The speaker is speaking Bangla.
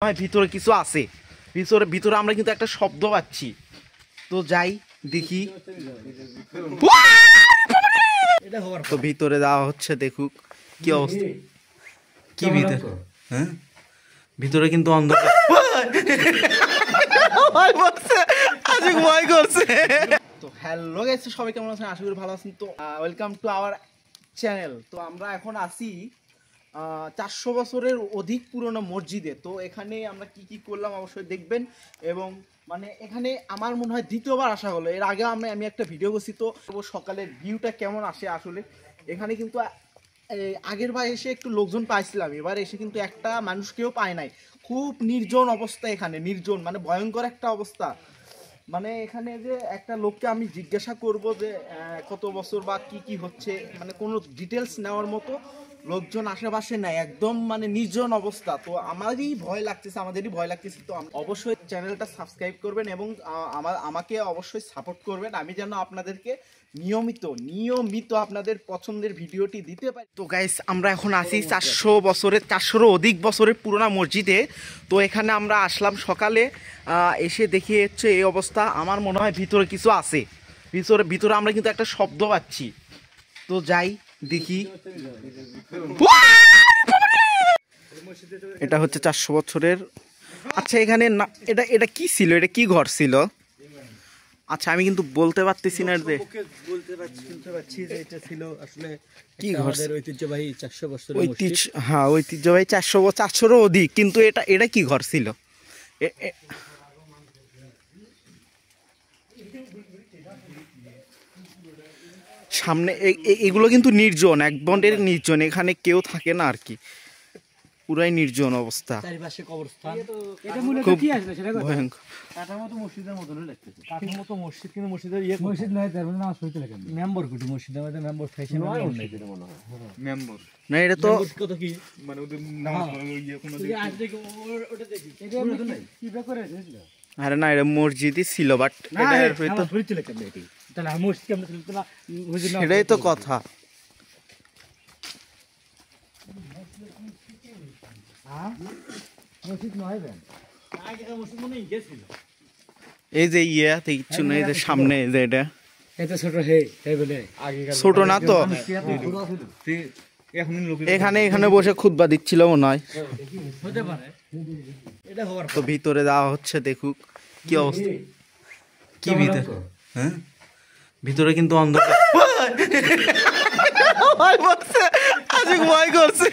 ভিতরে কিছু আছে, ভিতরে ভিতরে আমরা কিন্তু একটা শব্দ পাচ্ছি, তো যাই দেখি। তো ভিতরে যাওয়া হচ্ছে, দেখুক কি অবস্থা, কি ভিতরে। হ্যাঁ, ভিতরে কিন্তু অন্ধকার। ভয় করছে। তো হ্যালো গাইস, সবাই কেমন আছেন? আশা করি ভালো আছেন। তো ওয়েলকাম টু আওয়ার চ্যানেল। তো আমরা এখন আছি 400 বছরের অধিক পুরনো মসজিদে। তো এখানে আমরা কি কি করলাম অবশ্যই দেখবেন। এবং মানে এখানে আমার মনে হয় দ্বিতীয়বার আসা হলো। এর আগে আমি একটা ভিডিও করছি, তো সকালের ভিউটা কেমন আসে আসলে এখানে। কিন্তু আগের বার এসে একটু লোকজন পাইছিলাম, এবার এসে কিন্তু একটা মানুষকেও পায় নাই। খুব নির্জন অবস্থা এখানে, নির্জন মানে ভয়ঙ্কর একটা অবস্থা। মানে এখানে যে একটা লোককে আমি জিজ্ঞাসা করব যে কত বছর বা কি কি হচ্ছে, মানে কোনো ডিটেলস নেওয়ার মতো লোকজন আশেপাশে নাই, একদম মানে নির্জন অবস্থা। তো আমাদেরই ভয় লাগতেছে। তো অবশ্যই চ্যানেলটা সাবস্ক্রাইব করবেন এবং আমাকে অবশ্যই সাপোর্ট করবেন, আমি যেন আপনাদেরকে নিয়মিত আপনাদের পছন্দের ভিডিওটি দিতে পারি। তো গাইস, আমরা এখন আছি 400-র অধিক বছরের পুরোনো মসজিদে। তো এখানে আমরা আসলাম সকালে, এসে দেখি হচ্ছে এই অবস্থা। আমার মনে হয় ভিতরে কিছু আছে, ভিতরে আমরা কিন্তু একটা শব্দ পাচ্ছি, তো যাই দেখি। এটা হচ্ছে 400 বছরের। আচ্ছা, এখানে না, এটা কি ছিল? এটা কি ঘর ছিল? আচ্ছা, আমি কিন্তু বলতে পারতেছি না যে এটা ছিল আসলে কি ঘর। ঐতিহ্যবাহী 400 বছরের মসজিদ। হ্যাঁ, ঐতিহ্যবাহী 400-রও অধিক। কিন্তু এটা কি ঘর ছিল? সামনে এগুলো কিন্তু নির্জন, এক বন্ডের নির্জন, এখানে কেউ থাকে না আর কি, পুরাই নির্জন অবস্থা। চারিপাশে কবরস্থান। এটা মূলত কি আসলে সেটা ভয়ঙ্কর। কাঠামো তো মসজিদের মতনই লাগতেছে। কাঠামো তো মসজিদ, কিন্তু মসজিদের মসজিদ নয়, তার মানে নামাজ পড়তে লাগে। মেম্বার কোটি মসজিদের মধ্যে মেম্বার থাকছে না, মেম্বার নাই এটা মনে হয়। মেম্বার না, এটা তো কত কি মানে ওদের নামাজ পড়ার ইয়ে কোনো দেখি ওটা দেখি। এটা নাই কি করে হয়েছিল? আরে না, এটা মসজিদই ছিল, বাট এটা হয়তো হয়েছিল কেমন এটি, তাহলে মসজিদ কেমন ছিল না? সেটাই তো কথা। এই যে কিচ্ছু নেই, যে সামনে যে এটা ছোট না তো, এখানে বসে খুতবা দিচ্ছিল মনে হয়। তো ভিতরে যাওয়া হচ্ছে, দেখুক কি অবস্থা, কি ভিতরে। হ্যাঁ, ভিতরে কিন্তু অন্ধকার। ভয় করছে।